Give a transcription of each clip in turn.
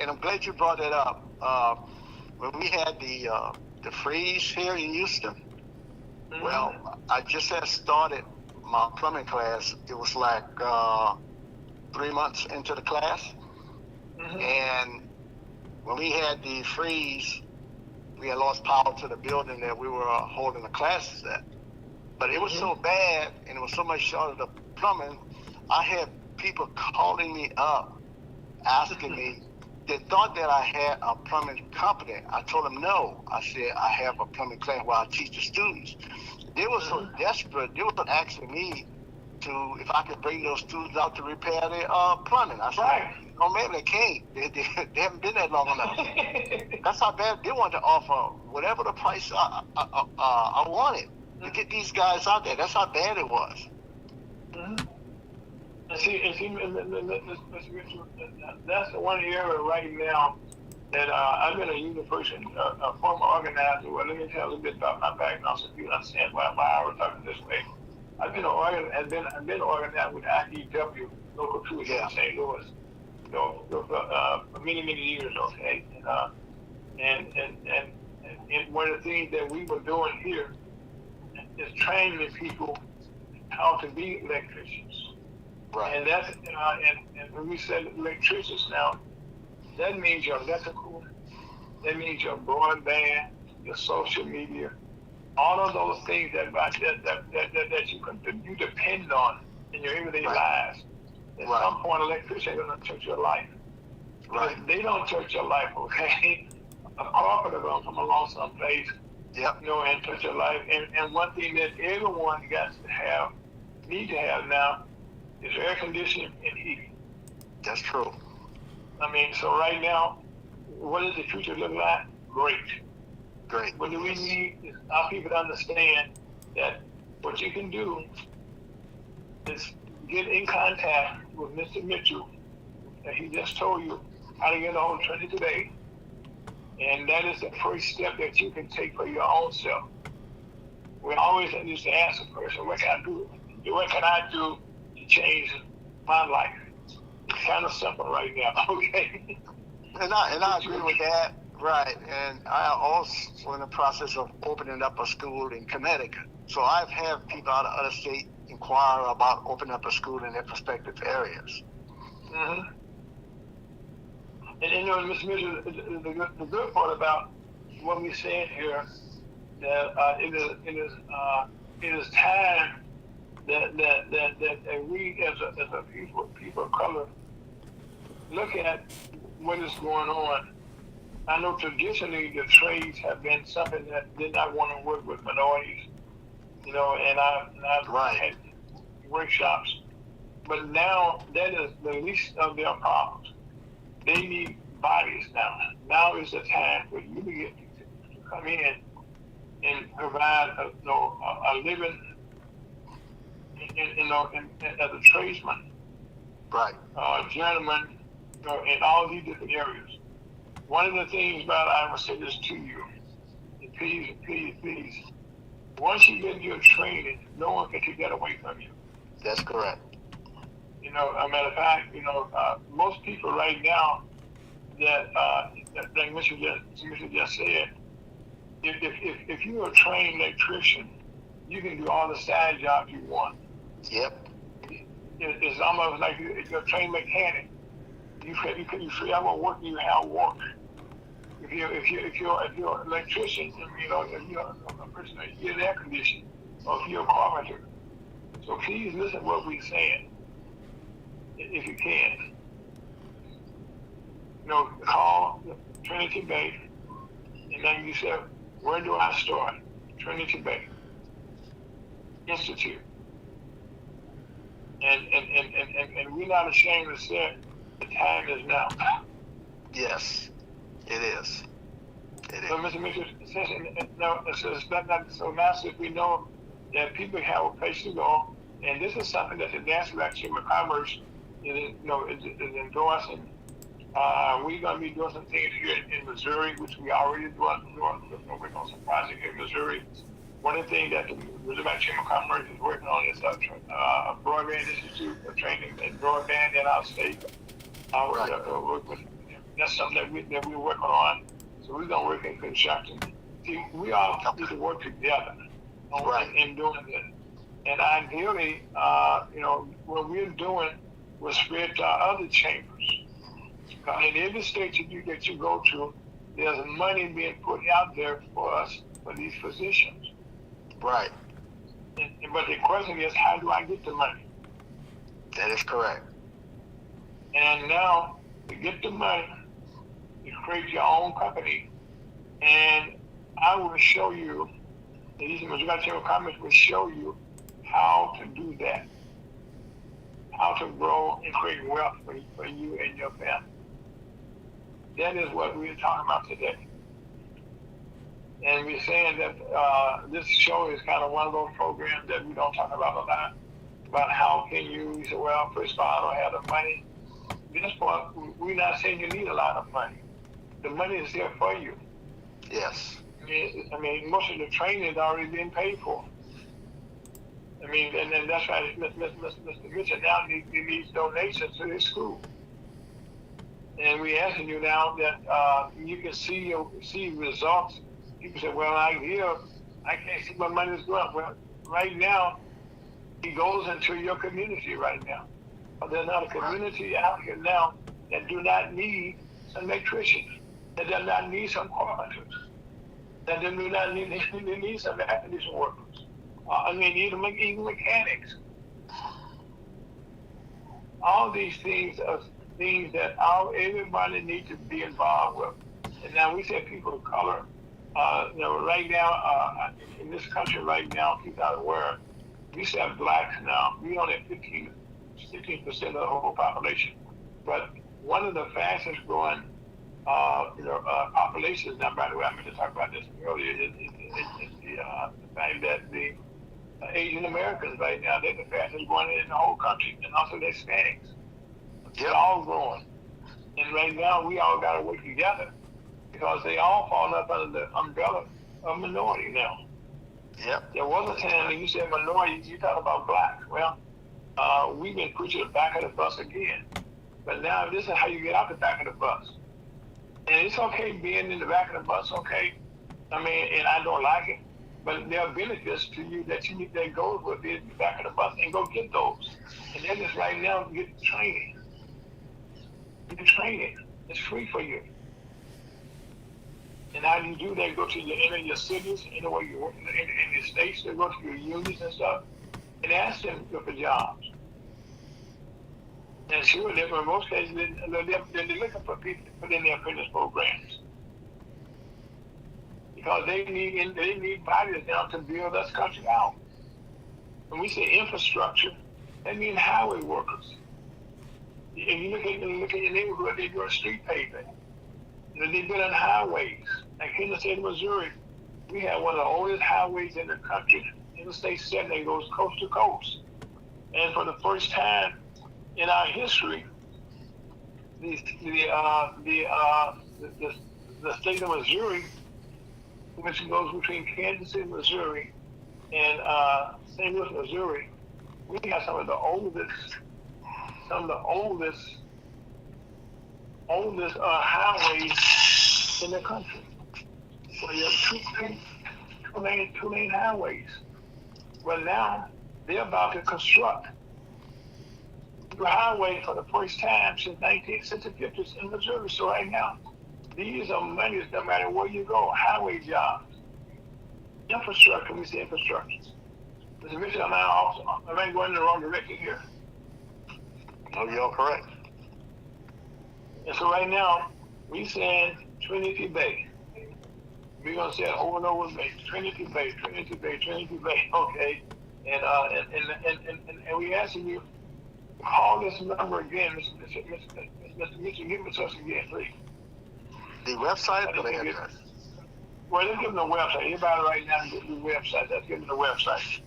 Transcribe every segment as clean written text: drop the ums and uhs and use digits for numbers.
and I'm glad you brought that up. When we had the freeze here in Houston, well, I just had started my plumbing class. It was like 3 months into the class, and when we had the freeze, we had lost power to the building that we were holding the classes at. But it was so bad, and it was so much short of the plumbing, I had people calling me up, asking me, they thought that I had a plumbing company. I told them no. I said, I have a plumbing class where I teach the students. They were so desperate, they were asking me if I could bring those students out to repair their plumbing. I said, no, man, they can't. They haven't been there long enough. That's how bad they wanted to offer whatever the price I wanted to get these guys out there. That's how bad it was. And see, that's the one area right now that I've been a union person, a former organizer. Well, let me tell you a little bit about my background so you understand why I was talking this way. I've been organized with IDW, local troops in St. Louis, for many years. Okay, and one of the things that we were doing here is training people how to be electricians. Right. And that's and when we said electricians now, that means your electrical, that means your broadband, your social media, all of those things that you depend on in your everyday lives. At some point, electrician is going to touch your life. Right. If they don't touch your life, okay, a carpenter going to come along someplace, and touch your life. And one thing that everyone need to have now is air conditioning and heating. That's true. I mean, so right now, what does the future look like? Great. What do we need is our people to understand that what you can do is get in contact with Mr. Mitchell, that he just told you how to get on Trinity today. And that is the first step that you can take for your own self. We always used to ask a person, what can I do? What can I do to change my life? It's kind of simple right now, okay? And I agree with that, right. And I also in the process of opening up a school in Connecticut. So I've had people out of other states inquire about opening up a school in their prospective areas. And Mr. Mitchell, the good part about what we're saying here, that it is time that we as a people of color look at what is going on. I know traditionally the trades have been something that did not want to work with minorities, and I've had workshops, but now that is the least of their problems. They need bodies now. Now is the time for you to come in and provide a living as a tradesman, journeyman, in all these different areas. One of the things about, I will say this to you, and please, once you get your training, no one can take that away from you. That's correct. A matter of fact, most people right now that like Mr. just said, if you're a trained electrician, you can do all the side jobs you want. Yep. It's almost like if you're a trained mechanic. You have work, you have work. If you're an electrician, if you're a person that hears air conditioning, or if you're a carpenter. So please listen to what we're saying, if you can. Call Trinity Bay, and then you say, where do I start? Trinity Bay Institute. And we're not ashamed to say the time is now. Yes, it is. So, Mr. Mitchell, so now since we know that people have a place to go, and this is something that the National Chamber of Commerce is endorsing. We're going to be doing some things here in Missouri, which we already doing. We're going to surprise you here in Missouri. One of the things that the Missouri Chamber of Commerce is working on is a broadband institute for training in broadband in our state. that's something that we're working on. So we're gonna work in conjunction. See, we all need to work together in doing this. And ideally, what we're doing will spread to our other chambers. In every state that you go to, there's money being put out there for us for these positions. Right. But the question is, how do I get the money? That is correct. And now, to get the money, you create your own company, and I will show you, these majority comments will show you how to do that, how to grow and create wealth for you and your family. That is what we're talking about today. And we're saying that this show is kind of one of those programs that we don't talk about a lot, about how can you say, well, first of all, I don't have the money. At this point, we're not saying you need a lot of money. The money is there for you. Yes. I mean, most of the training is already being paid for. I mean, and that's why Mr. Mitchell now needs donations to his school. And we're asking you now that you can see results. People say, well, I can't see my money is going. Well, right now, it goes into your community right now. There's not a community out here now that do not need some electricians, that does not need some carpenters, that do not need some air conditioning workers. Even mechanics. All these things are things that everybody needs to be involved with. And now we say people of color. Right now, in this country right now, people are aware, we say blacks now. We only have 16% of the whole population. But one of the fastest growing populations, now by the way, I meant to talk about this earlier, is the fact that the Asian Americans right now, they're the fastest growing in the whole country, and also the Hispanics. They're all growing. And right now, we all got to work together because they all fall up under the umbrella of minority now. Yep. There was a time when you said minority, you talk about blacks. Well, we've been pushing the back of the bus again. But now this is how you get out the back of the bus. And it's okay being in the back of the bus, okay? And I don't like it. But there are benefits to you that goes with being in the back of the bus, and go get those. And that is right now, get training. Get the training. It's free for you. And how do you do that? Go to your cities, where you work, in your states, they go to your unions and stuff, and ask them for jobs. And sure, in most cases, they're looking for people to put in their apprentice programs. Because they need bodies now to build this country out. When we say infrastructure, that means highway workers. If you look at your neighborhood, they do a street paving. They build on highways. Like here in the state of Missouri, we have one of the oldest highways in the country. Interstate 7 that goes coast to coast. And for the first time in our history, the state of Missouri, which goes between Kansas City, Missouri, and St. Louis, Missouri, we have some of the oldest highways in the country. So you have two lane highways. Well, now they're about to construct the highway for the first time since the 50s in Missouri. So right now, these are monies no matter where you go, highway jobs. Infrastructure, we say infrastructure. Mr. Mitchell, am I going in the wrong direction here? No, you're correct. And so right now, we saying Trinity Bay. We're going to say it over and over again, Trinity Bay, okay? And we asking you, call this number again, Mr. Mitchell, give it to us again, please. The website or the address? Well, let's give them the website. Anybody right now get the website? Let's give them the website.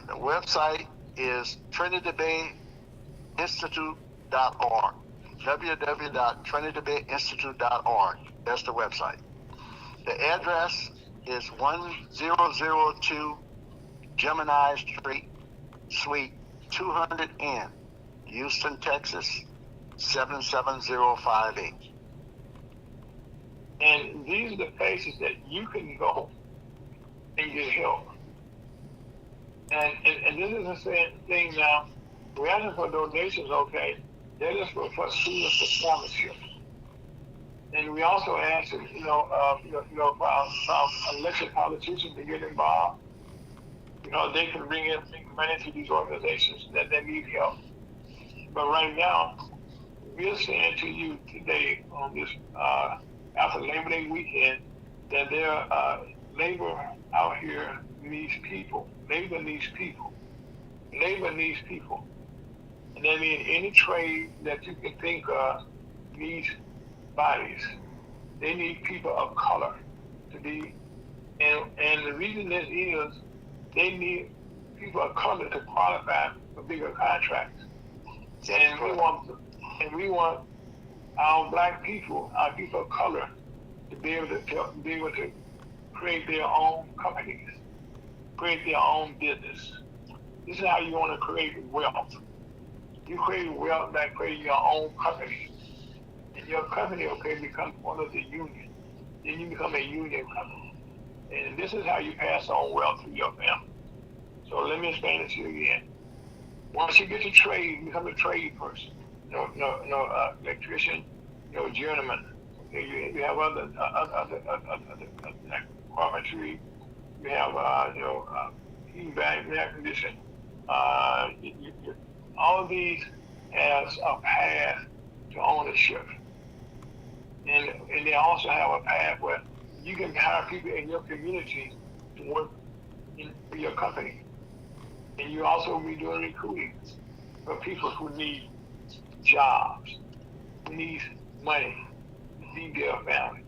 The website is trinitybayinstitute.org. www.trinitybayinstitute.org. That's the website. The address is 1002 Gemini Street, Suite 200N, Houston, Texas, 77058. these are the places that you can go and get help. And this is the thing now. We're asking for donations, okay? They're just for student performances. And we also ask, for our elected politicians to get involved. They can bring money to these organizations that need help. But right now, we're saying to you today on this after Labor Day weekend that there labor out here needs people. Labor needs people. Labor needs people. And that means any trade that you can think of needs bodies. They need people of color to be, and the reason this is, they need people of color to qualify for bigger contracts. And we want our black people, our people of color, to be able to create their own companies, create their own business. This is how you want to create wealth. You create wealth by creating your own company. And your company, becomes one of the union. Then you become a union company. And this is how you pass on wealth to your family. So let me explain it to you again. Once you get to trade, you become a trade person. Electrician, journeyman. Okay, you have other like carpentry. You have heating, air conditioning. All of these has a path to ownership. And they also have a path where you can hire people in your community to work for your company. And you also be doing recruiting for people who need jobs, who need money to feed their families.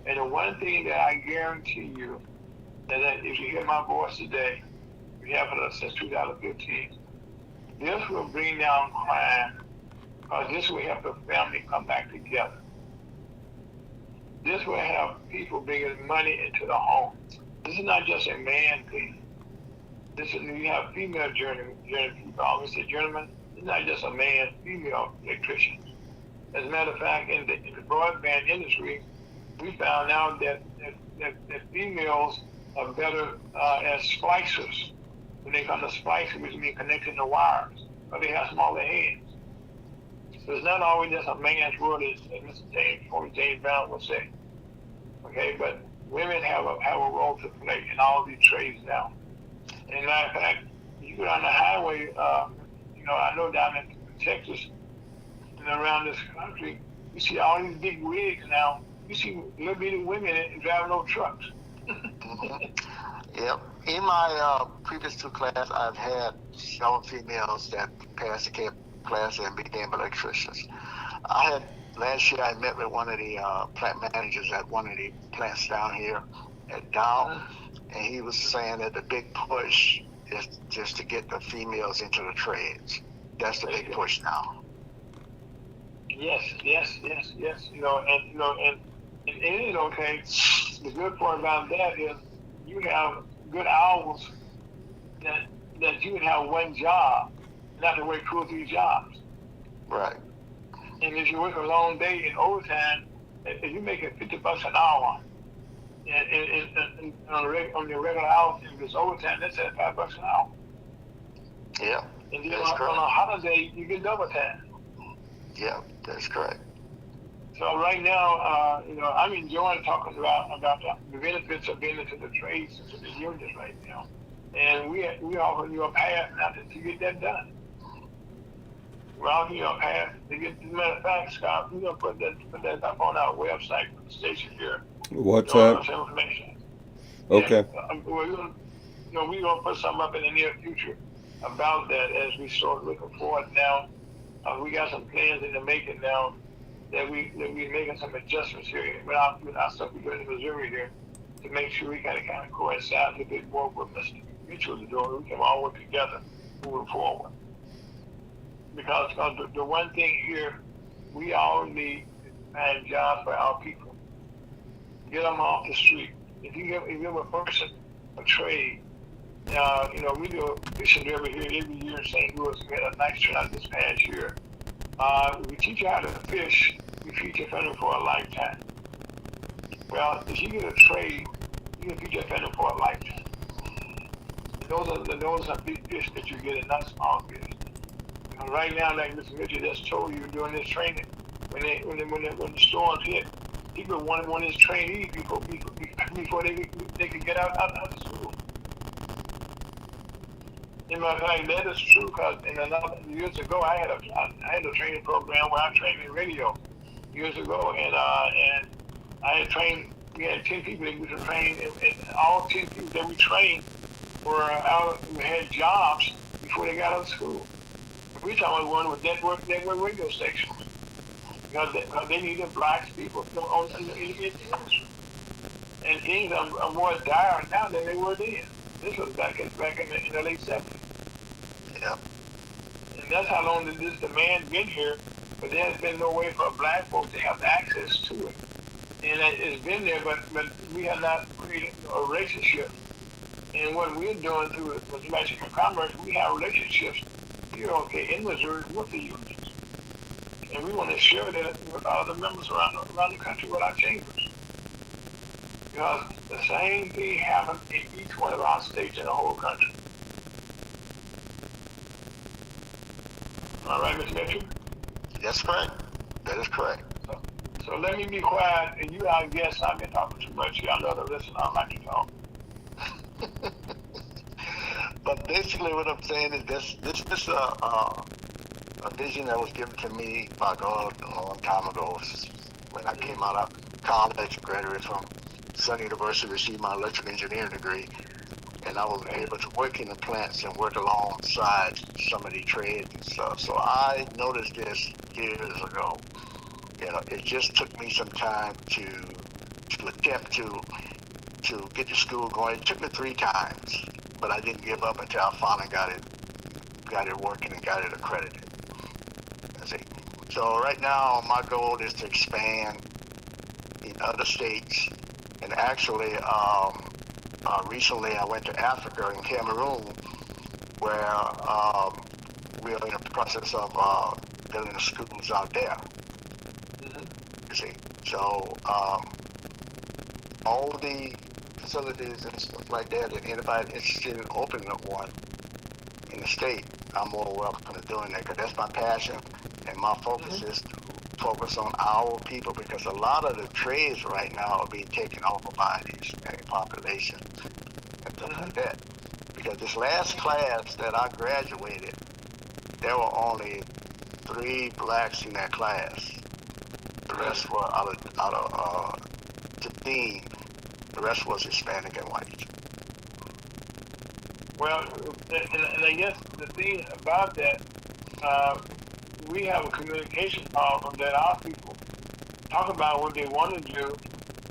And the one thing that I guarantee you, that if you hear my voice today, we have it since 2015, this will bring down crime, because this will help the family come back together. This will help people bringing money into the home. This is not just a man thing. You have female journeymen people. I always say journeyman. It's not just a man, female electrician. As a matter of fact, in the broadband industry, we found out that females are better as splicers when they come to splicing, which means connecting the wires, but they have smaller hands. So it's not always just a man's world, as Mr. James Brown would say. Okay, but women have a role to play in all these trades now. And matter of fact, you go down the highway, I know down in Texas and around this country, you see all these big rigs now. You see little bitty women driving those trucks. Yep. In my previous two classes, I've had several females that passed the CAP class and became electricians. Last year I met with one of the plant managers at one of the plants down here at Dow, and he was saying that the big push is just to get the females into the trades. That's the big push now. Yes. And it is okay. The good part about that is you have good hours that you would have one job, not to work 2 or 3 jobs. Right. And if you work a long day in overtime, if you make it $50 an hour, and on your regular hours, if it's overtime, that's at $5 an hour. Yeah. And then on a holiday, you get double time. Yeah, that's correct. So right now, I'm enjoying talking about the benefits of being into the trades and the unions right now. And we offer you a path now to get that done. We're offering you a path to get. As a matter of fact, Scott, we're gonna put that up on our website for the station here. What's that? Some information. Okay. Yeah, we're gonna put something up in the near future about that as we start looking forward now. We got some plans in the making now that we're making some adjustments here with our stuff we're doing in Missouri here to make sure we kind of coincide a bit more with Mr. Mitchell is doing. We can all work together moving forward. Because the one thing here, we all need to find jobs for our people. Get them off the street. If you give a person a trade, we do a fishing derby here every year in St. Louis. We had a nice turnout this past year. We teach you how to fish. We feed your family for a lifetime. Well, if you get a trade, you can feed your family for a lifetime. And those are big fish that you're getting, not small fish. Right now, like Mr. Mitchell just told you during this training, when the storms hit, people want his trainees before they could get out of school. In my fact, that is true because years ago I had a training program where I trained in radio years ago, and I had trained. We had 10 people that we were trained, and all 10 people that we trained were had jobs before they got out of school. We talking about one with network radio stations because they needed black people in the industry, and things are more dire now than they were then. This was back in the late 70s. Yeah. And that's how long this demand been here, but there has been no way for black folks to have access to it. And it's been there, but we have not created a relationship. And what we're doing through with Mexican Commerce, we have relationships here, in Missouri with the unions. And we want to share that with other members around the country with our chambers. Because the same thing happens in each one of our states in the whole country. All right, Mr. Mitchell? That's correct. That is correct. So let me be quiet, and you, I guess, I've been talking too much. Y'all know to listen. I like to talk. But basically, what I'm saying is this is a vision that was given to me by God a long time ago when I came out of college, graduated from Sun University, received my electrical engineering degree, and I was able to work in the plants and work alongside some of the trades and stuff. So I noticed this years ago. It just took me some time to attempt to get the school going. It took me 3 times, but I didn't give up until I finally got it working and got it accredited. So right now, my goal is to expand in other states. And actually, recently I went to Africa in Cameroon, where we are in the process of building the schools out there. You see, so all the facilities and stuff like that, and anybody interested in opening up one in the state, I'm more welcome to doing that because that's my passion, and my focus is to focus on our people because a lot of the trades right now are being taken over by the Hispanic population and stuff like that. Because this last class that I graduated, there were only 3 blacks in that class. The rest were out of 15. The rest was Hispanic and white. Well, and I guess the thing about that, we have a communication problem that our people talk about what they want to do,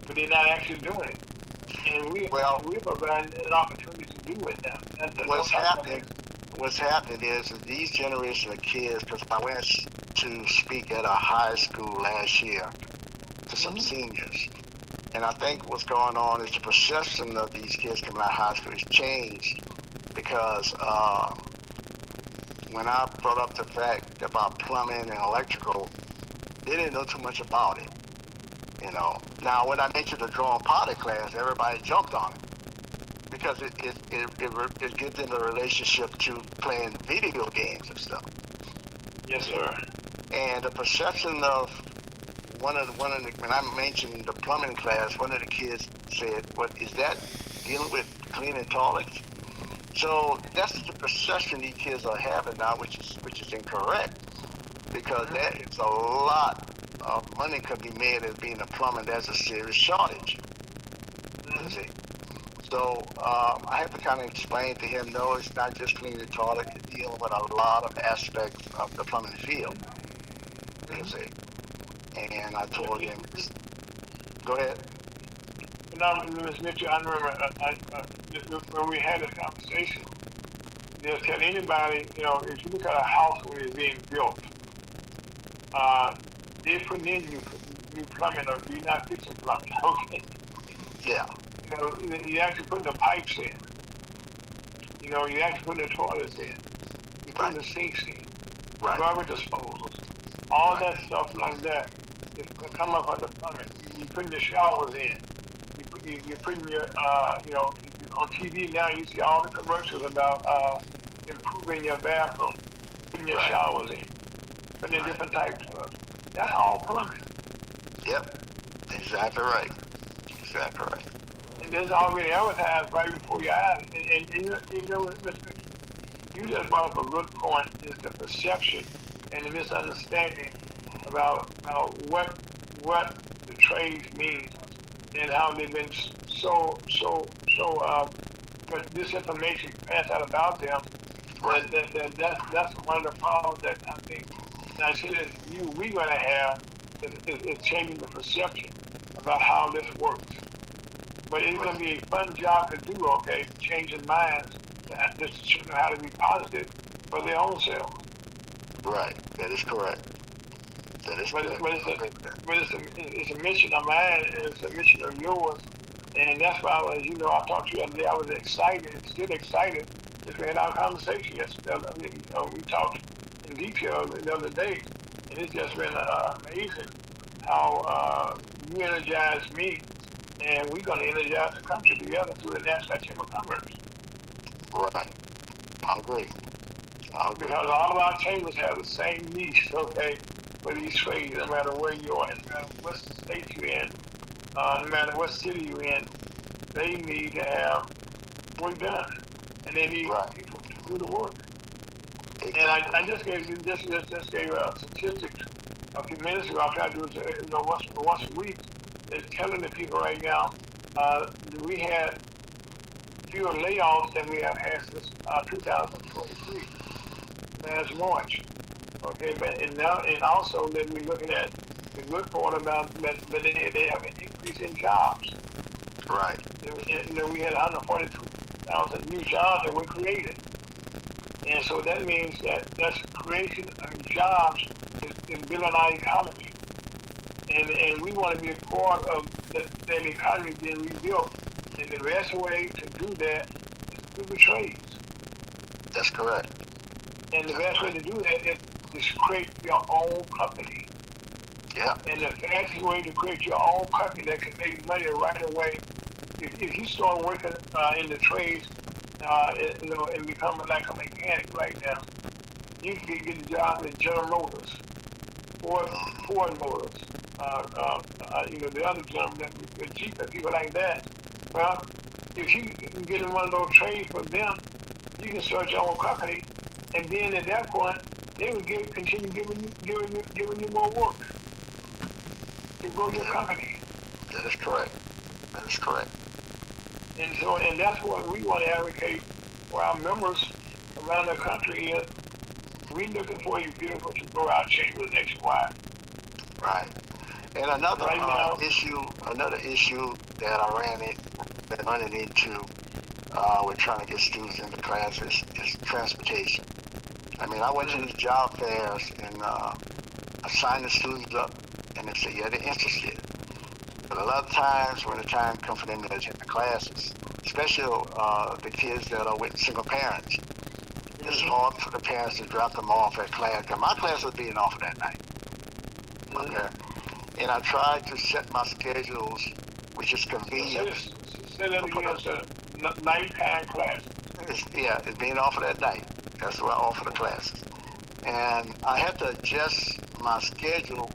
but they're not actually doing it. And we provide an opportunity to do it now. What's happening is that these generation of kids, because I went to speak at a high school last year to some seniors, and I think what's going on is the perception of these kids coming out of high school has changed because when I brought up the fact about plumbing and electrical, they didn't know too much about it. Now when I mentioned the drawing potty class, everybody jumped on it because it gives them a relationship to playing video games and stuff. Yes, sir. And the perception of when I mentioned the plumbing class, one of the kids said, "What is that dealing with cleaning toilets?" So that's the perception these kids are having now, which is incorrect, because there is a lot of money could be made as being a plumber. There's a serious shortage. You see. So I have to kind of explain to him, no, it's not just cleaning the toilet. It's dealing with a lot of aspects of the plumbing field. You see. And I told him, go ahead. Now, Ms. Mitchell, I remember when we had a conversation, they'll tell anybody, if you look at a house when it's being built, they're putting in new plumbing, or you're not fixing plumbing, okay? Yeah. You actually putting the pipes in. You actually putting the toilets in. You putting the sinks in. Right. Garbage disposals. All that stuff like that. It come up under plumbing. You putting your showers in. You're putting your, on TV now you see all the commercials about improving your bathroom, putting your showers in, putting in different types of. That's all plumbing. Yep. Exactly right. Exactly right. And it's already advertised right before your eyes. And Mr. You just brought up a good point, is the perception and the misunderstanding about what the trades mean and how they've been so much disinformation passed out about them. Right. That's one of the problems that I think, and I see that we're going to have is changing the perception about how this works. But it's going to be a fun job to do, okay, changing minds, just to show them how to be positive for their own selves. Right. That is correct. That is correct. It's a mission of mine, and it's a mission of yours. And that's why, I talked to you the other day, I was excited, and still excited, as we had our conversation yesterday. We talked in detail the other day, and it's just been amazing how you energized me, and we're going to energize the country together through the National Chamber of Commerce. Right. I agree. Because all of our chambers have the same niche, okay, for these trades, no matter where you are, no matter what state you're in, no matter what city you're in, they need to have work done, and they need people to do the work. Exactly. And I just gave you statistics a few minutes ago. I try to do it once a week. It's telling the people right now we had fewer layoffs than we have had since 2023, last March. Okay, and also then we're looking at the good part about that they have an increase in jobs. Right. We had 142,000 new jobs that were created. And so that means that's creation of jobs in building our economy. And we want to be a part of that economy being rebuilt. And the best way to do that is through the trades. That's correct. And the best way to do that is to create your own company. Yeah. And the fastest way to create your own company that can make money right away, if you start working in the trades, and becoming like a mechanic right now, you can get a job in General Motors, Ford Motors, the other gentlemen, the Jeep and people like that. Well, if you can get in one of those trades from them, you can start your own company, and then at that point, they will continue giving you more work to grow your company. That is correct. That is correct. And that's what we want to advocate for our members around the country. Is we're looking for you beautiful to grow our chambers nationwide. Right. And another issue that I been running into with trying to get students into classes is transportation. I mean, I went to these job fairs and I signed the students up, and they said, yeah, they're interested. But a lot of times when the time comes for them to attend the classes, especially the kids that are with single parents, it's hard for the parents to drop them off at class. Because my class was being offered that night. Okay. And I tried to set my schedules, which is convenient. Say that again, it's a nighttime class. It's being offered at night. That's why I offer the classes. And I had to adjust my schedule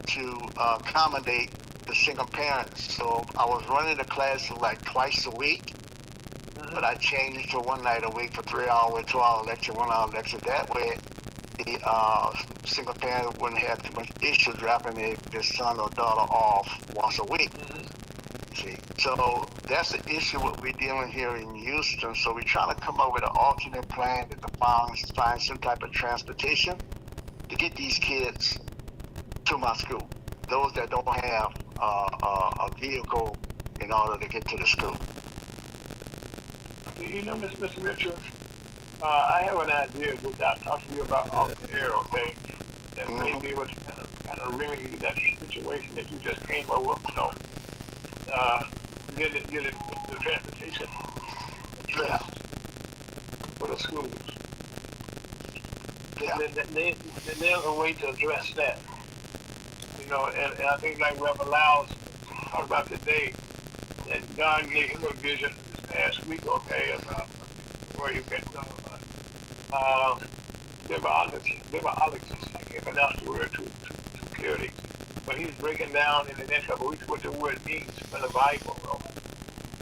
to accommodate the single parents. So I was running the classes like twice a week, but I changed it to one night a week for 3 hour, 2 hour lecture, 1 hour lecture. That way, the single parent wouldn't have too much issue dropping their son or daughter off once a week. See, so that's the issue what we're dealing here in Houston. So we're trying to come up with an alternate plan to find some type of transportation to get these kids to my school. Those that don't have a vehicle in order to get to the school. Mr. Mitchell, I have an idea which I'll talk to you about off the air, okay? That may be able to kind of remedy that situation that you just came up with, get the transportation addressed for the schools. There's a way to address that. And I think like Rev allows talked about today, that God gave him a vision this past week, okay, about where you can liberologists, I can't pronounce the word too clearly, but he's breaking down in the next couple of weeks what the word means from the Bible.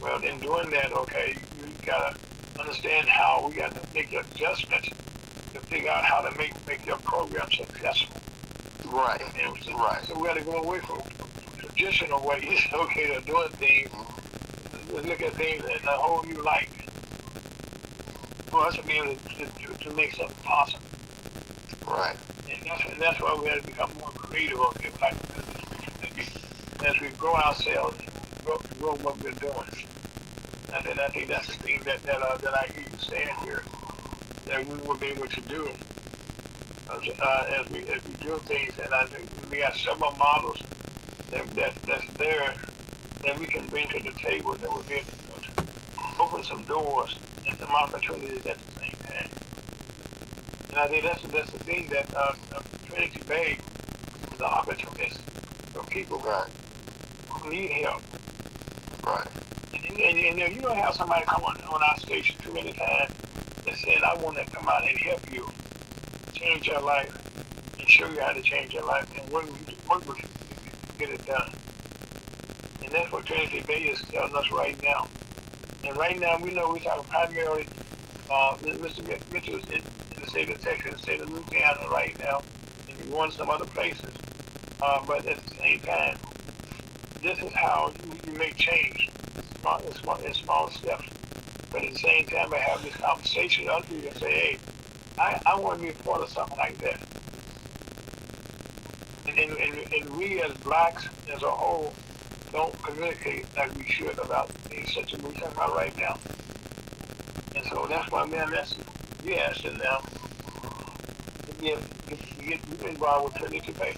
Well, in doing that, okay, you gotta understand how we got to make adjustments to figure out how to make your program successful. Right. So we got to go away from traditional ways, okay, of doing things. Look at things in a whole new light for us to be able to make something possible. Right. And that's why we have to become more creative, okay, as we grow ourselves, grow what we're doing. And I think that's the thing that I hear you saying here, that we will be able to do as we do things. And I think we have several models that's there that we can bring to the table that will be able to open some doors and some opportunities at the same time. And I think that's the thing that Trinity Bay is an opportunity for people who need help. Right. And you don't have somebody come on our station too many times that said, I want to come out and help you change your life and show you how to change your life and work with you to get it done. And that's what Trinity Bay is telling us right now. And right now, we know we're talking primarily, Mr. Mitchell is in the state of Texas, the state of Louisiana right now, and he's going some other places. But at the same time, this is how you make change in small steps. But at the same time, I have this conversation with other people and say, hey, I want to be a part of something like that. And we as blacks as a whole don't communicate like we should about things such as we're talking about right now. And so that's why, man, we asking now to get involved with Trinity Bay.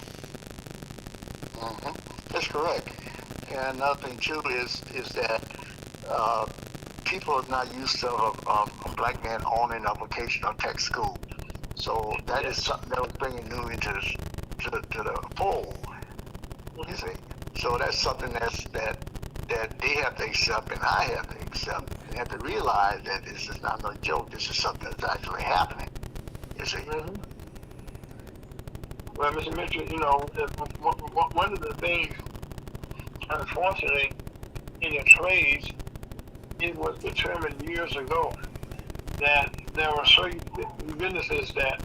Mm-hmm. That's correct. And another thing too is that people are not used to a black man owning a vocational tech school. So that is something that was bringing new into the fold. You see, so that's something that they have to accept, and I have to accept, and have to realize that this is not no joke. This is something that's actually happening. You see. Mm-hmm. Well, Mr. Mitchell, one of the things, unfortunately, in the trades, it was determined years ago that there were certain businesses that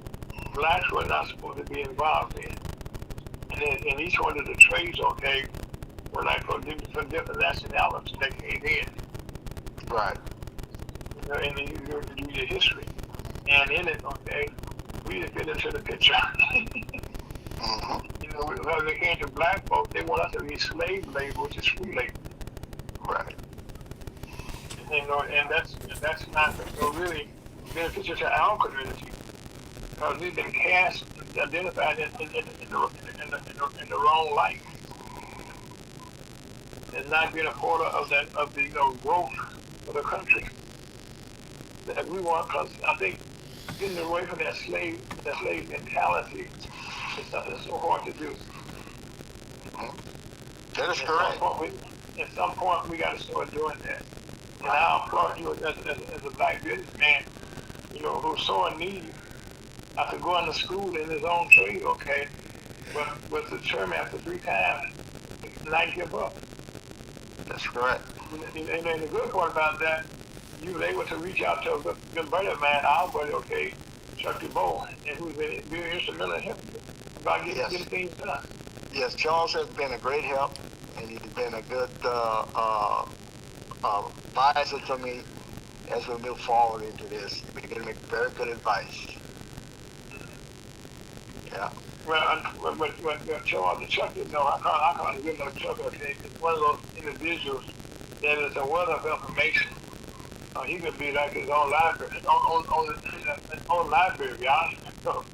blacks were not supposed to be involved in. And each one of the trades, okay, were like from different nationalities that came in. Right. In the history. And in it, okay, we just get into the picture. Mm-hmm. When it came to black folks, they want us to be slave labor, which is free labor. Right. And that's not really beneficial to our community, because we've been cast, identified in the wrong light, and not being a part of the growth of the country that we want. Because I think getting away from that slave mentality is something that's so hard to do. Mm-hmm. That is correct. At some point, we got to start doing that. And I applaud you as a black businessman, who's so in need after going to school in his own trade, okay, but was determined after 3 times to not give up. That's correct. And the good part about that, you were able to reach out to a good buddy of mine, our buddy, okay, Chuck DeBow, and who's been very instrumental in helping me about getting things done. Yes, Charles has been a great help, and he's been a good advisor to me as we move forward into this. We're going to make very good advice. Yeah. Well, Charles, the Chuck, I can't give no Chuck, okay, it's one of those individuals that is a wealth of information. He could be like his own library, his own library, y'all.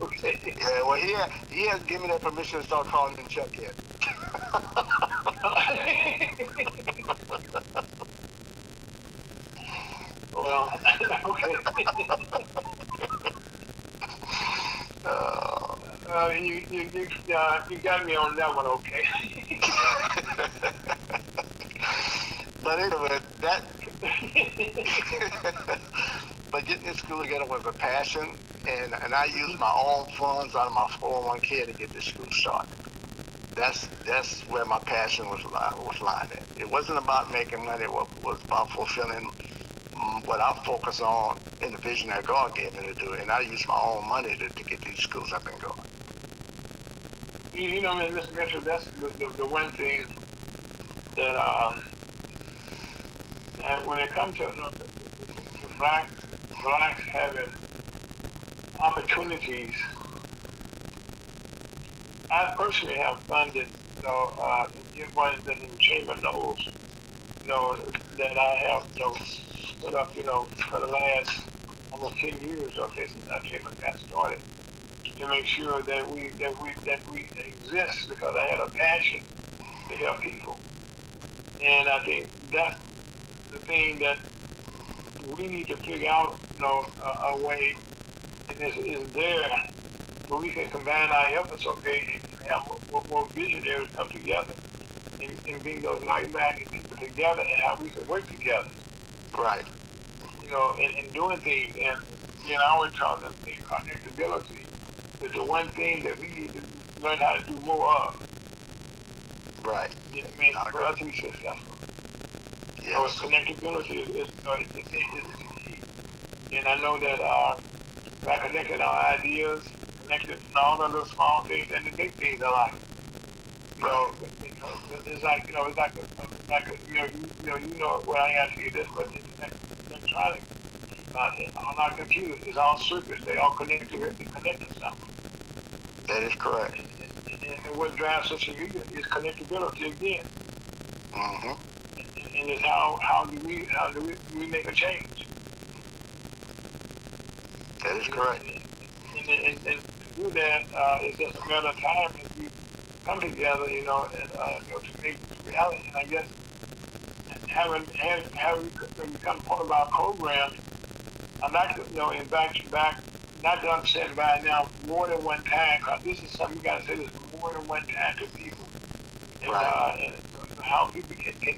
Okay. Yeah, well, he has given me that permission to start calling him Chuck yet. Well, okay. You got me on that one, okay. But anyway, that. But getting this school together was a passion, and I used my own funds out of my 401k to get this school started. That's where my passion was lying at. It wasn't about making money. It was about fulfilling what I focus on in the vision that God gave me to do. And I used my own money to get these schools up and going. You know, man, Mr. Mitchell, that's the one thing that and when it comes to blacks having opportunities, I personally have funded, everyone that in the chamber knows, that I have, put up, for the last almost 10 years, since our chamber got started, to make sure that we exist, because I had a passion to help people. And I think that's the thing that we need to figure out, a way, and is there where we can combine our efforts, and have more visionaries come together and bring those like-minded people together, and how we can work together. Right. And doing things. And, I always talk about connectability is the one thing that we need to learn how to do more of. Right. For us to be successful. Yes. Connectability is key. And I know that by connecting our ideas, connecting all the little small things and the big things alike. It's like, well, I ask you this, but it's electronic. On our computers, it's all circuits. They all connect to something. That is correct. And what drives social media is connectability again. Mm-hmm. And it's how do we make a change? That is correct. And to do that, it's just a matter of time as we come together, and to make this reality. And I guess having become part of our program, I'd like to, in back, not to understand by now more than one time, because this is something we got to say this more than one time to people. And, right. And how people can get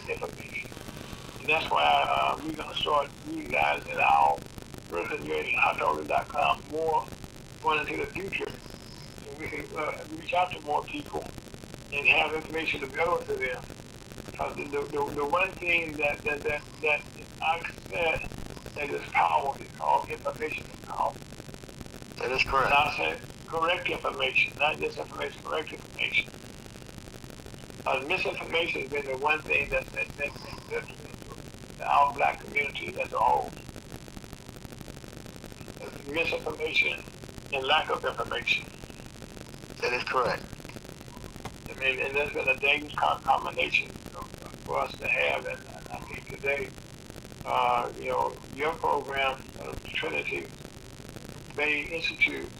information. And that's why we're going to start utilizing our personating.com more going into the future. So we can reach out to more people and have information available to them. Because the one thing that I said that is power is called information is power. That is correct. And I said correct information, not just information, correct information. Misinformation has been the one thing that our black community as a whole. Misinformation and lack of information. That is correct. And there's been a dangerous combination for us to have. And I think today, your program, Trinity Bay Institute,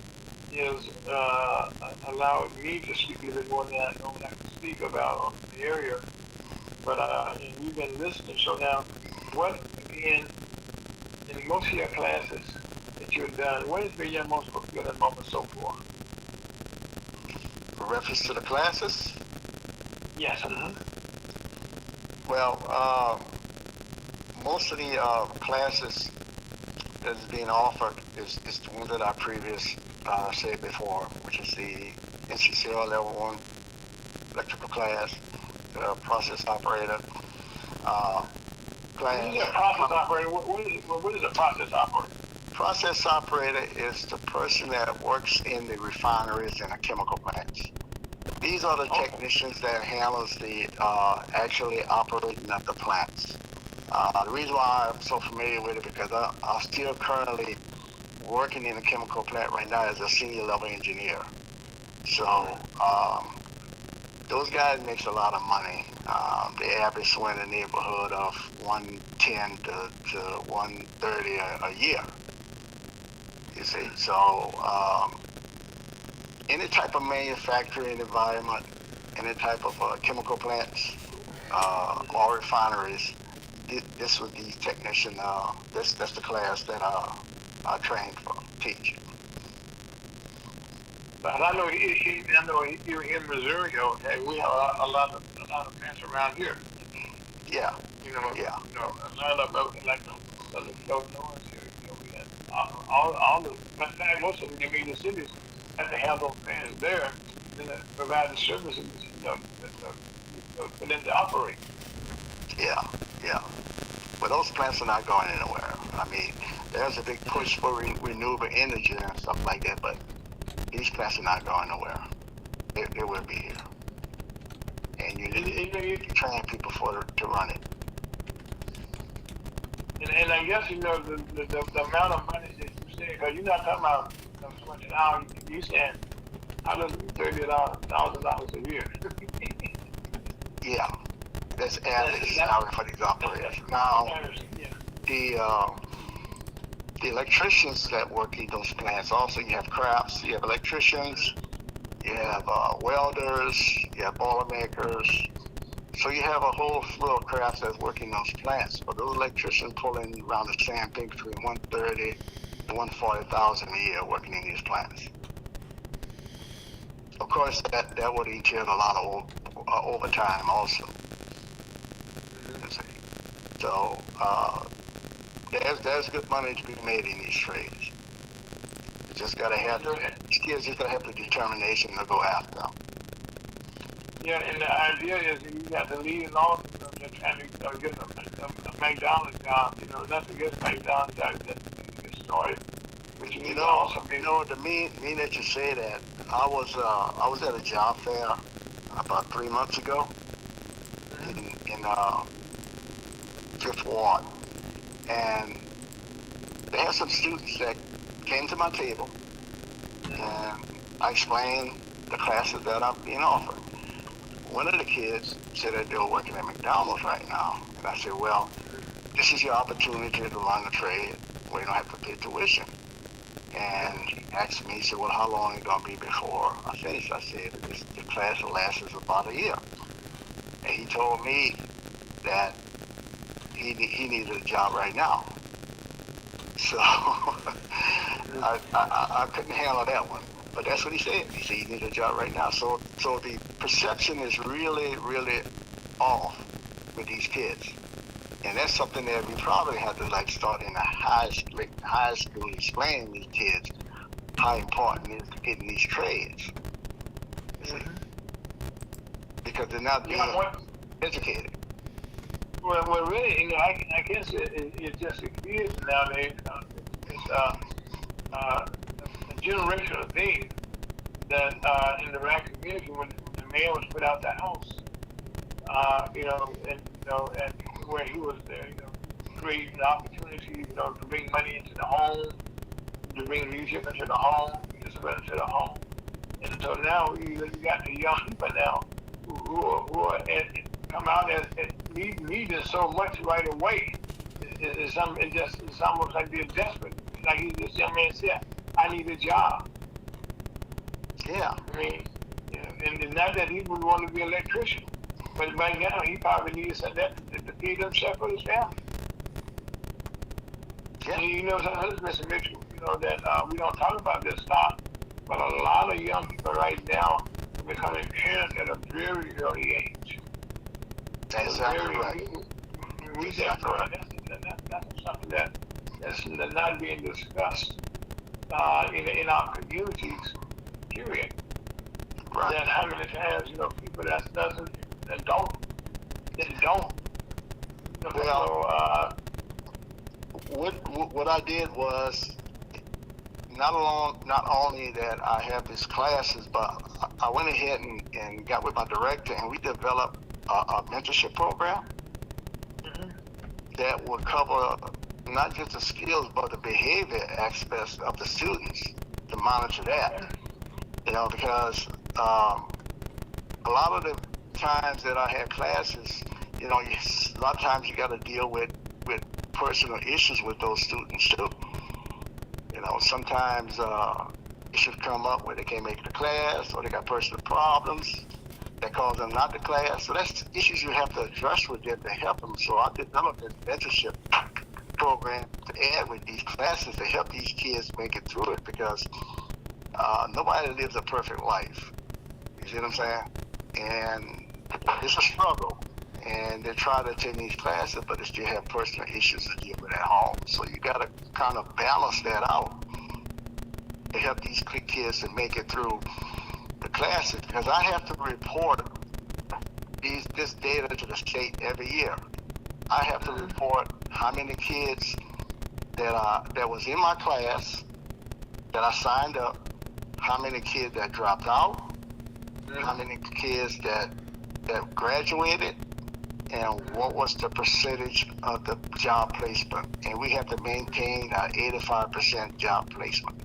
is allowed me to speak a little more than I know I can speak about the area. But and you've been listening. So now, what again in most of your classes that you've done, what has been your most fulfilling moment so far? In reference to the classes? Yes. Mm-hmm. Well, most of the classes that is being offered is the ones that I previously said before, which is the NCCR Level 1 electrical class, the process operator class. When you say process operator, what is a process operator? Process operator is the person that works in the refineries and the chemical plants. These are the technicians that handles the actually operating of the plants. The reason why I'm so familiar with it because I'm still currently working in a chemical plant right now as a senior level engineer. So those guys makes a lot of money. The average swing in the neighborhood of 110 to 130 a year. You see, so any type of manufacturing environment, any type of chemical plants or refineries, this was the technician. That's the class that I trained for, teach. But I know you're in Missouri. Okay, we have a lot of plants around here. Yeah. You know, Yeah. a lot of like Southern Illinois here, we had all the, matter of fact, most of the major cities have to have those plants there and provide the services, for them to operate. Yeah. Yeah. But those plants are not going anywhere. I mean, there's a big push for renewable energy and stuff like that, but these plants are not going nowhere. They will be here. And you need to train people to run it. And I guess, the amount of money that you say, because you're not talking about $20 an hour, you're saying $30,000 a year. Yeah, that's average salary for these operators. Now, the electricians that work in those plants, also you have crafts, you have electricians, you have welders, you have boiler makers. So you have a whole slew of crafts that's working in those plants. But those electricians pulling around the same thing between 130 to 140,000 a year working in these plants. Of course, that would entail a lot of overtime also. So there's good money to be made in these trades. You just gotta have these kids just gotta have the determination to go after them. Yeah, and the idea is that you got to lead along, just trying to get a McDonald's job, nothing gets McDonald's job that get started. But you also to me that you say that, I was at a job fair about 3 months ago in Fifth Ward, and they had some students that came to my table, and I explained the classes that are being offered. One of the kids said that they were working at McDonald's right now. And I said, well, this is your opportunity to learn a trade where you don't have to pay tuition. And he asked me, he said, well, how long is it going to be before I finish? I said, the class will last us about a year. And he told me that he needed a job right now. So I couldn't handle that one. But that's what he said. He said he needed a job right now. So the perception is really, really off with these kids. And that's something that we probably have to start in the high school explaining to these kids how important it is to get in these trades. Because they're not being educated. Well, really, I guess it's just the kids nowadays. It's a generational thing that in the black community, when the man was put out the house, and where he was there, creating the opportunity, to bring money into the home, to bring leadership into the home, discipline into the home. And so now you got the young people now who are come out as needing so much right away. It's almost like they're desperate. Like this young man said, I need a job. Yeah. I mean, and not that he would want to be an electrician, but right now he probably needs something to feed himself or his family. Yeah. And sometimes, Mr. Mitchell, that we don't talk about this stuff, but a lot of young people right now are becoming parents at a very early age. That's exactly right. That's something that's not being discussed in our communities, period. Right. That how many times, people that don't. Well, what I did was not only that I have these classes, but I went ahead and got with my director, and we developed a mentorship program that would cover not just the skills, but the behavior aspects of the students, to monitor that. Because a lot of the times that I have classes, a lot of times you got to deal with personal issues with those students too. Sometimes issues come up where they can't make the class, or they got personal problems that cause them not to class. So that's issues you have to address with them to help them. So I developed this mentorship program to add with these classes to help these kids make it through it, because nobody lives a perfect life. You see what I'm saying? And it's a struggle. and they try to attend these classes, but they still have personal issues to deal with at home. So you got to kind of balance that out to help these kids to make it through the classes, because I have to report this data to the state every year. I have to report how many kids that was in my class that I signed up, how many kids that dropped out, how many kids that graduated, and what was the percentage of the job placement. And we have to maintain our 85% job placement.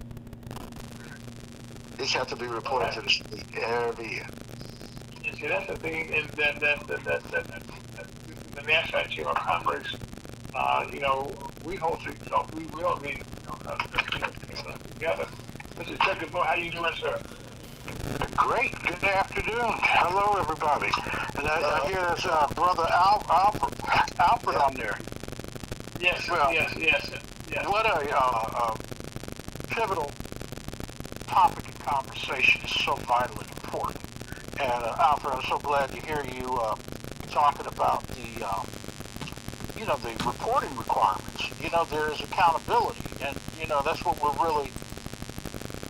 This has to be reported to the state every year. You see, that's the thing, and that the National Chamber of Commerce, we host it, so we will be together. Mr. Chuckaboo, how you doing, sir? Great. Good afternoon. Hello, everybody. And I hear there's Brother Alfred on there. Yes, Well, yes. What a pivotal topic of conversation is so vitally important. And Alfred, I'm so glad to hear you talking about the reporting requirements. There is accountability, and that's what we're really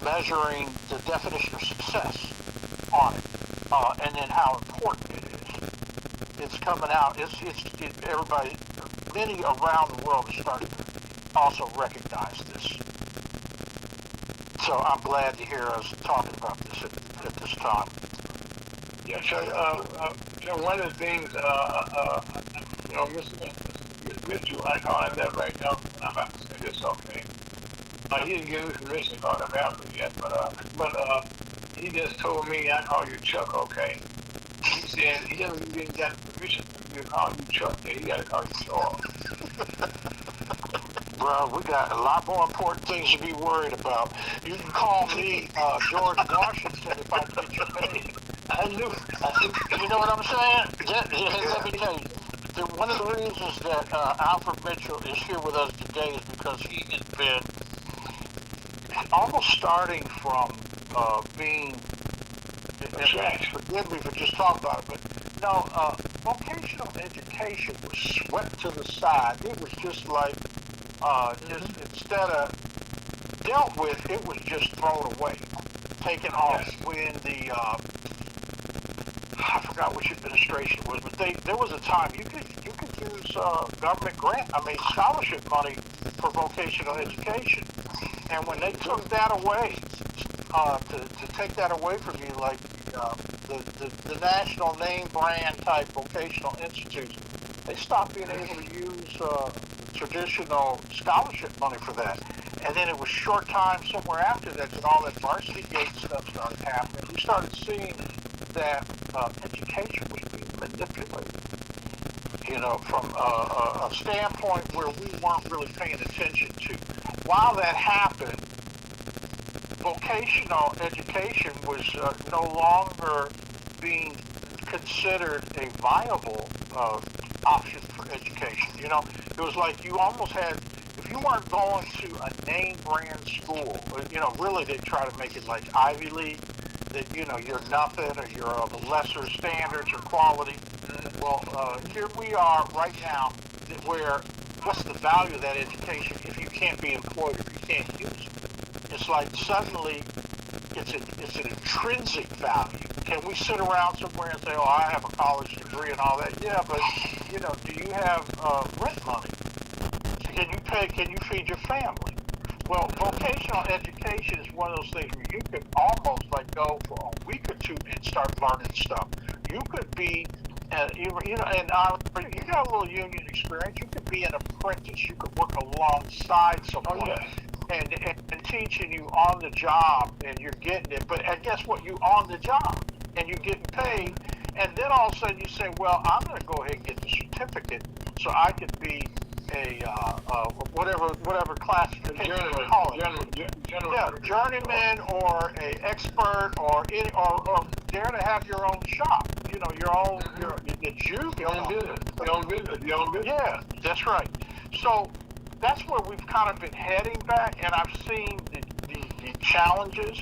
measuring the definition of success on it, and then how important it is. It's coming out. Everybody, many around the world are starting to also recognize this. So I'm glad to hear us talking about this at this time. Yeah, so one of the things, Mr. Mitchell, I call him that right now. I'm about to say this, okay? He didn't give me permission to call him Alfred yet, but he just told me I call you Chuck, okay? He said he doesn't even got permission for me to call you Chuck. He got to call you Charles. Well, we got a lot more important things to be worried about. You can call me George Washington if I get your name. You know what I'm saying? Let me tell you. One of the reasons that Alfred Mitchell is here with us today is because he has been almost starting from being, forgive me for just talking about it, but vocational education was swept to the side. It was just like, instead of dealt with, it was just thrown away, taken off when the, I forgot which administration it was, but there was a time you could use government scholarship money for vocational education. And when they took that away, to take that away from you, like the national name brand type vocational institutes, they stopped being able to use traditional scholarship money for that. And then it was short time somewhere after that all that varsity gate stuff started happening. We started seeing that education was being manipulated, from a standpoint where we weren't really paying attention to. While that happened, vocational education was no longer being considered a viable option for education. It was like you almost had, if you weren't going to a name brand school, really they try to make it like Ivy League, that, you're nothing or you're of lesser standards or quality. Well, here we are right now where what's the value of that education if you can't be employed or you can't use it? It's like suddenly it's an intrinsic value. Can we sit around somewhere and say, oh, I have a college degree and all that? Yeah, but, do you have rent money? Can you feed your family? Well, vocational education is one of those things where you could almost like go for a week or two and start learning stuff. You could be, and you got a little union experience. You could be an apprentice. You could work alongside someone and teaching you on the job, and you're getting it. But guess what? You on the job, and you're getting paid. And then all of a sudden you say, well, I'm going to go ahead and get the certificate so I could be a whatever classification you call it. Journeyman or a expert or dare to have your own shop. Your own business. Yeah, that's right. So that's where we've kind of been heading back, and I've seen the challenges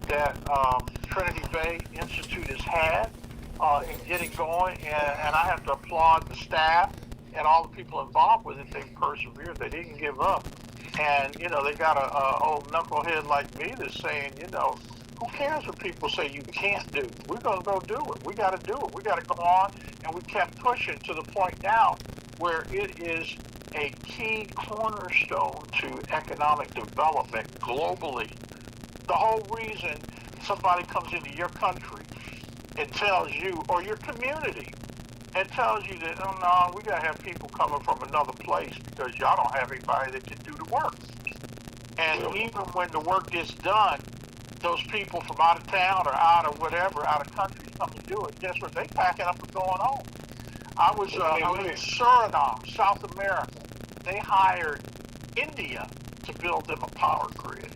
that Trinity Bay Institute has had. in getting going, and I have to applaud the staff and all the people involved with it. They persevered. They didn't give up. And, they got a old knucklehead like me that's saying, who cares what people say you can't do? We're going to go do it. We got to do it. We got to go on. And we kept pushing to the point now where it is a key cornerstone to economic development globally. The whole reason somebody comes into your country and tells you, or your community, and tells you that, oh no, we got to have people coming from another place because y'all don't have anybody that can do the work. And even when the work gets done, those people from out of town or out of whatever, out of country come to do it. Guess what? They packing up and going home. I was in Suriname, South America. They hired India to build them a power grid.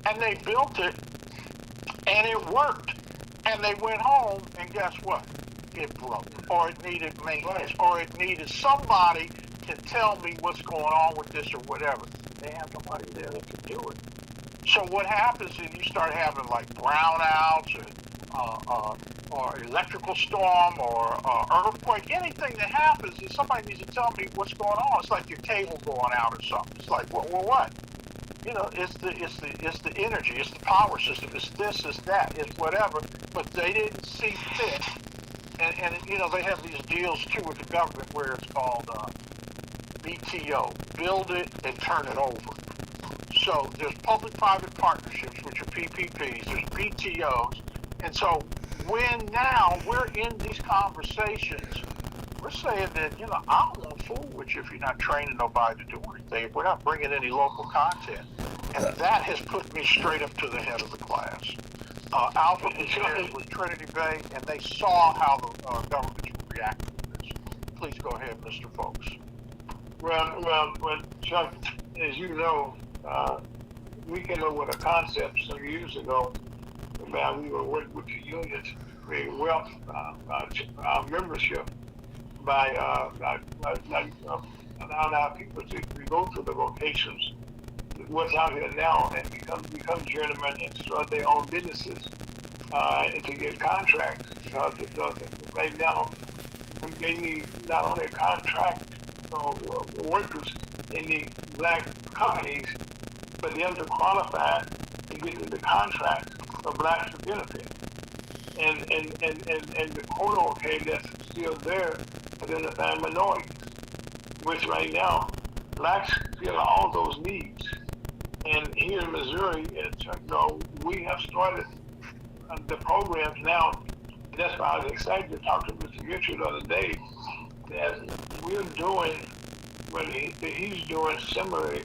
And they built it, and it worked. And they went home, and guess what? It broke, or it needed maintenance, or it needed somebody can tell me what's going on with this or whatever. They have nobody there that can do it. So what happens is you start having like brownouts or electrical storm or earthquake. Anything that happens is somebody needs to tell me what's going on. It's like your cable going out or something. It's like, well what? It's the energy, it's the power system, it's this, it's that, it's whatever. But they didn't see fit. And they have these deals too with the government where it's called BTO, build it and turn it over. So there's public-private partnerships, which are PPPs, there's BTOs. And so when now we're in these conversations, we're saying that, I don't want to fool with you if you're not training nobody to do anything, if we're not bringing any local content. And that has put me straight up to the head of the class. Alpha was here with Trinity Bay, and they saw how the governments were reacting to this. Please go ahead, Mr. Folks. Well, Chuck, as you know, we came up with a concept some years ago about we were working with the unions to create wealth, our membership by allowing our people to go to the vocations, what's out here now, and become journeymen and start their own businesses and to get contracts. Right now, they need not only contract workers, they need black companies, but them to qualify to get into the contract for blacks to benefit. And the quota, okay, that's still there, identifying minorities, which right now, blacks fill all those needs. And here in Missouri, we have started the programs now. That's why I was excited to talk to Mr. Mitchell the other day, that we're doing what he's doing similarly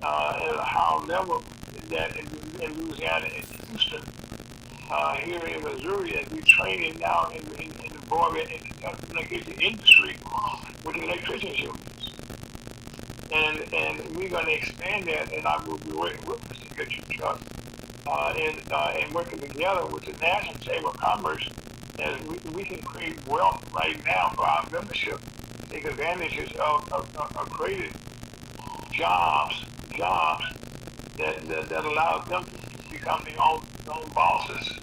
at a high level that in Louisiana and Houston, here in Missouri, and we're training now in the broadband and communication industry with the electricians unions. And we're going to expand that, and I will be working with Mr. Mitchell, Chuck, and working together with the National Chamber of Commerce, and we can create wealth right now for our membership, take advantages of creating jobs that allow them to become their own bosses,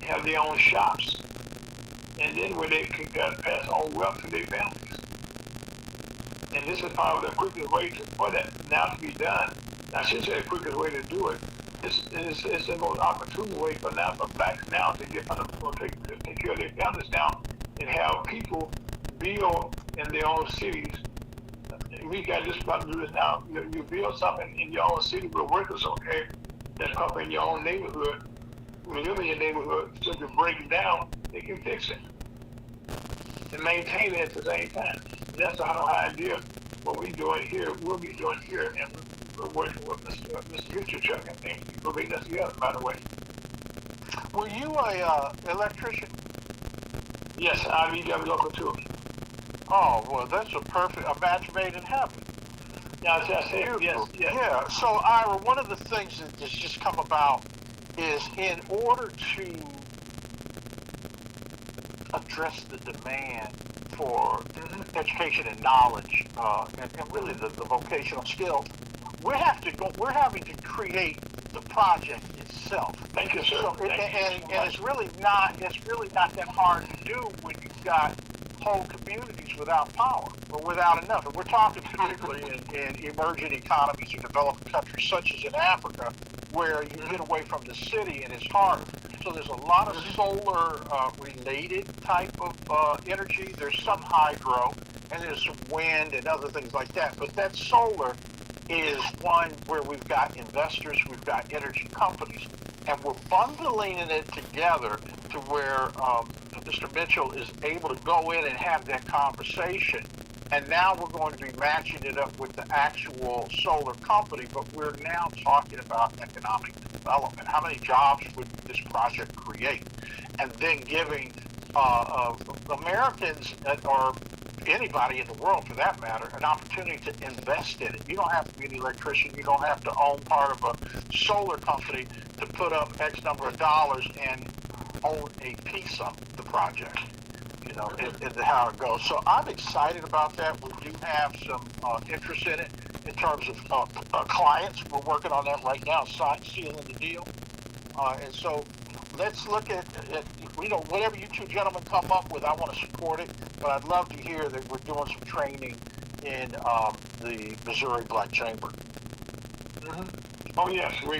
have their own shops, and then where they can pass on wealth to their families. And this is probably the quickest way for that now to be done. I should say the quickest way to do it. It's the most opportune way for blacks now to get take care of their families now and have people build in their own cities. We got just about to do this now. You build something in your own city with workers, okay, that's up in your own neighborhood. We live in your neighborhood, so if you break it down, they can fix it and maintain it at the same time. That's our idea. What we're doing here, we'll be doing here, and we're working with Mr. Richard Chuck, and things. We'll be this together, by the way. Were you a electrician? Yes, IBW local too. Oh, well, that's a match made in heaven. Yes. Yeah. So, Ira, one of the things that has just come about is in order to address the demand for education and knowledge, and really the vocational skills, we're having to create the project itself. Thank you, sir. So and it's really not that hard to do when you've got whole communities without power or without enough. And we're talking particularly in emerging economies or developing countries such as in Africa, where you get away from the city and it's harder. So there's a lot of solar related type of energy. There's some hydro and there's some wind and other things like that. But that solar is one where we've got investors, we've got energy companies, and we're bundling it together to where Mr. Mitchell is able to go in and have that conversation. And now we're going to be matching it up with the actual solar company, but we're now talking about economic development. How many jobs would this project create? And then giving Americans or anybody in the world for that matter an opportunity to invest in it. You don't have to be an electrician. You don't have to own part of a solar company to put up X number of dollars and own a piece of the project, you know, and how it goes. So I'm excited about that. We do have some interest in it in terms of clients. We're working on that right now, sealing the deal. And so let's look at, you know, whatever you two gentlemen come up with, I want to support it. But I'd love to hear that we're doing some training in the Missouri Black Chamber. Mm-hmm. Oh yes, yes. We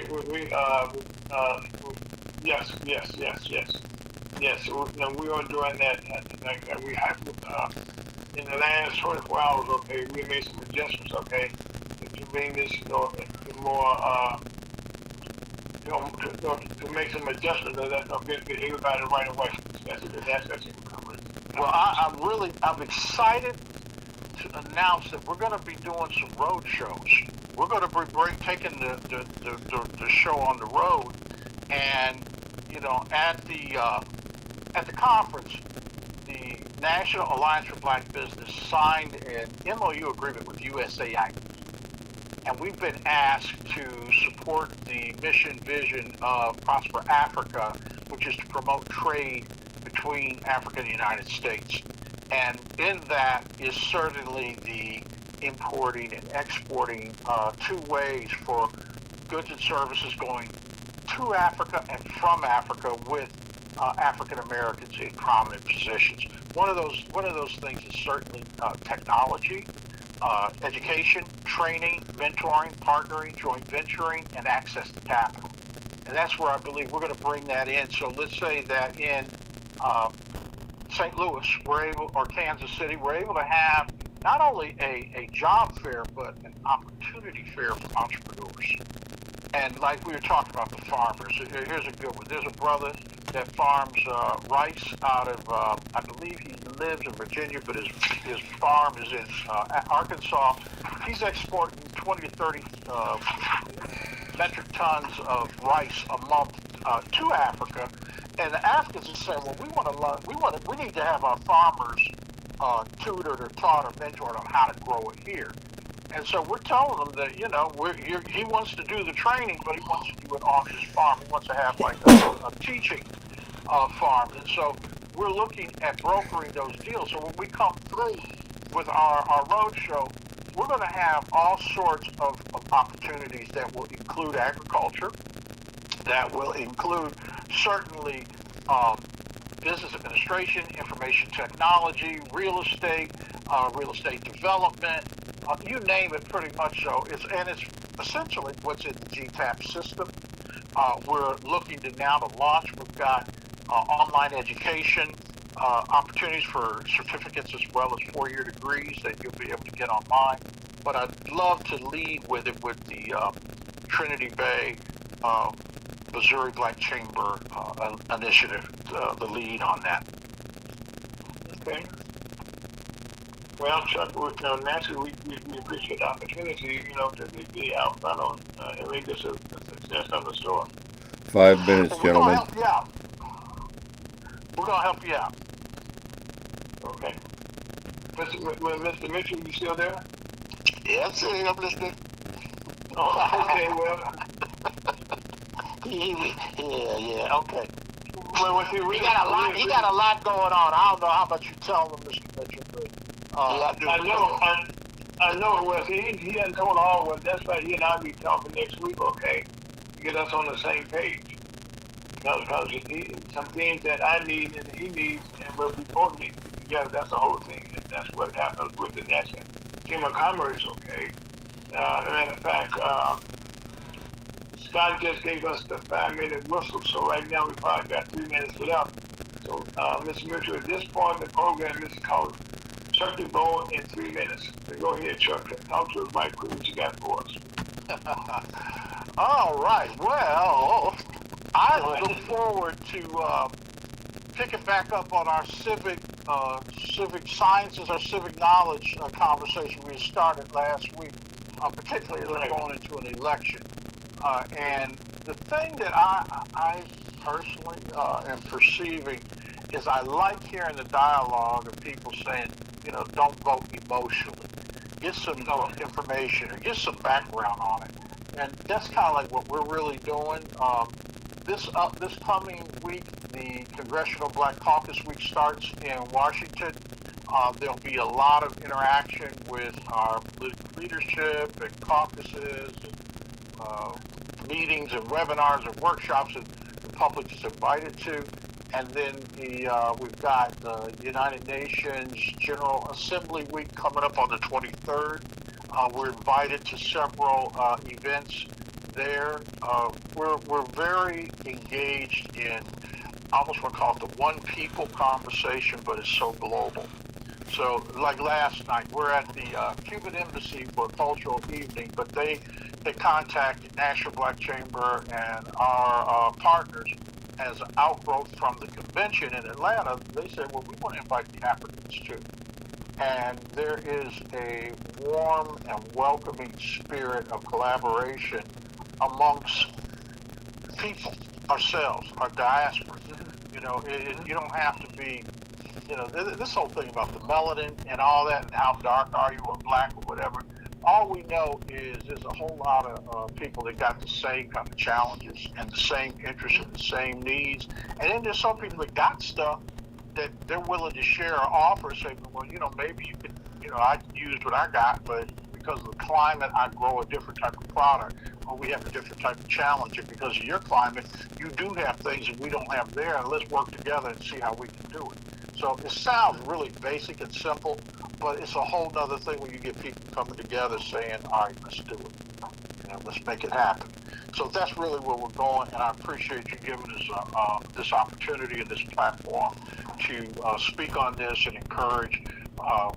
are doing that. We have in the last 24 hours. Okay, we made some adjustments. Okay, to bring this, more. To make some adjustments that'll benefit everybody right away. That's well, I'm excited to announce that we're going to be doing some road shows. We're going to be taking the show on the road, and you know, at the conference, the National Alliance for Black Business signed an MOU agreement with USAID. And we've been asked to support the mission vision of Prosper Africa, which is to promote trade between Africa and the United States. And in that is certainly the importing and exporting two ways for goods and services going to Africa and from Africa with African Americans in prominent positions. One of those things is certainly technology. Education, training, mentoring, partnering, joint venturing, and access to capital. And that's where I believe we're going to bring that in. So let's say that in St. Louis, or Kansas City, we're able to have not only a job fair, but an opportunity fair for entrepreneurs. And like we were talking about the farmers, here's a good one. There's a brother that farms rice out of, I believe he lives in Virginia, but his farm is in Arkansas. He's exporting 20 to 30 metric tons of rice a month to Africa. And the Africans are saying, well, we need to have our farmers tutored or taught or mentored on how to grow it here. And so we're telling them that, you know, he wants to do the training, but he wants to do it on his farm. He wants to have like a teaching farm. And so we're looking at brokering those deals. So when we come through with our road show, we're going to have all sorts of opportunities that will include agriculture, that will include certainly business administration, information technology, real estate development, you name it pretty much so. It's essentially what's in the GTAP system. We're looking to now to launch. We've got online education, opportunities for certificates as well as 4-year degrees that you'll be able to get online. But I'd love to lead with it with the Trinity Bay Missouri Black Chamber initiative, the lead on that. Okay. Well, Chuck, naturally, we appreciate the opportunity, to be out front on and make this a success on the store. 5 minutes, gentlemen. We're going to help you out. Okay. Mr. Mitchell, you still there? Yes, I'm listening. Oh, okay, well. Yeah, okay. Well, he got a lot going on. I don't know how much you tell him, Mr. Mitchell, but I know. Well, he hadn't told all. Well, that's why he and I be talking next week, okay? get us on the same page. Because some things that I need and he needs, and we'll be both need together. That's the whole thing, and that's what happens with the National Chamber of Commerce. Okay. Matter of fact, Scott just gave us the 5-minute whistle, so right now we probably got 3 minutes left. So, Mr. Mitchell, at this point in the program, this is called Chuck the Bone in 3 minutes. So go ahead, Chuck. Talk to us right quick what you got for us. All right. Well, I look forward to picking back up on our civic sciences, our civic knowledge conversation we started last week, particularly going into an election. And the thing that I personally am perceiving is I like hearing the dialogue of people saying, don't vote emotionally. Get some information or get some background on it. And that's kind of like what we're really doing. This coming week, the Congressional Black Caucus Week starts in Washington. There'll be a lot of interaction with our political leadership and caucuses and meetings and webinars and workshops that the public is invited to. And then we've got the United Nations General Assembly Week coming up on the 23rd. We're invited to several events there. We're very engaged in, I almost want to call it the one people conversation, but it's so global. So like last night, we're at the Cuban Embassy for a cultural evening, but they contacted National Black Chamber and our partners as an outgrowth from the convention in Atlanta. They said, well, we want to invite the Africans too. And there is a warm and welcoming spirit of collaboration amongst people, ourselves, our diaspora. You don't have to be, this whole thing about the melanin and all that and how dark are you or black or whatever. All we know is there's a whole lot of people that got the same kind of challenges and the same interests and the same needs. And then there's some people that got stuff that they're willing to share or offer, say, well, maybe you could, I can use what I got, but because of the climate, I grow a different type of product, or we have a different type of challenge, and because of your climate, you do have things that we don't have there, and let's work together and see how we can do it. So it sounds really basic and simple, but it's a whole nother thing when you get people coming together saying, all right, let's do it. Let's make it happen. So that's really where we're going, and I appreciate you giving us this opportunity and this platform to speak on this and encourage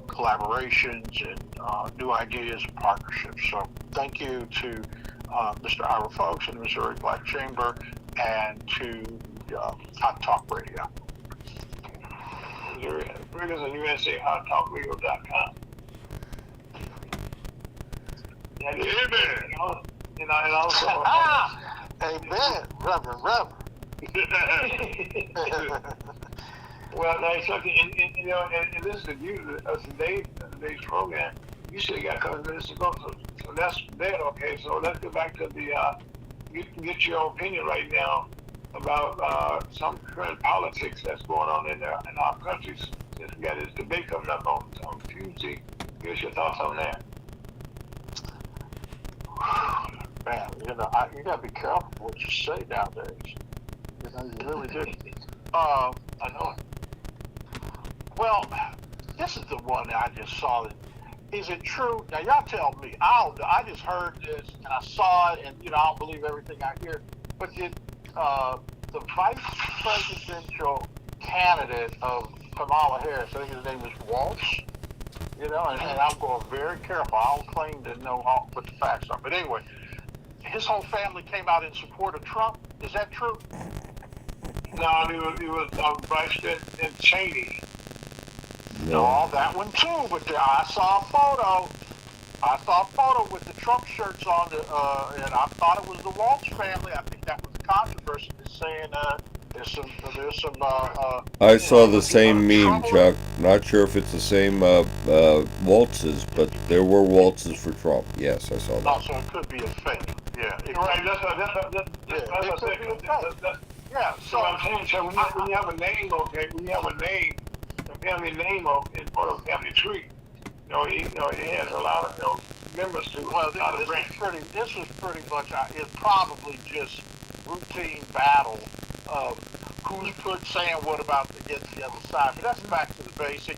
collaborations and new ideas and partnerships. So thank you to Mr. Ira Folks and the Missouri Black Chamber and to Hot Talk Radio. Bring us on USA HotTalkRadio.com. Amen. And also, amen, Reverend. Well, like something, and this is the beauty of today's program. You still got a couple minutes to go, so that's that. Okay, so let's get back to the get your opinion right now about some current politics that's going on in our countries. Since we got this debate coming up on Tuesday, give us your thoughts on that. Man, you got to be careful what you say nowadays. You really do. I know. Well, this is the one that I just saw. Is it true? Now, y'all tell me. I just heard this, and I saw it, and, I don't believe everything I hear. But did the vice presidential candidate of Kamala Harris, I think his name is Waltz, and I'm going very careful. I don't claim to know what the facts are. But anyway, his whole family came out in support of Trump. Is that true? No, he was Vice President Cheney. No, that one too. But I saw a photo. With the Trump shirts on, and I thought it was the Waltz family. I think that was the controversy. That's saying there's some. I saw the same meme, Chuck. Not sure if it's the same waltzes, but there were waltzes for Trump. Yes, I saw that. No, so it could be a fake. Yeah. Right. That's yeah. So I'm saying, so when you have a name, okay, when you have a name, a family name in front of a family tree, it has a lot of members to. Well, this is pretty much. It's probably just routine battle of who's saying what about against the other side. But that's back to the basic.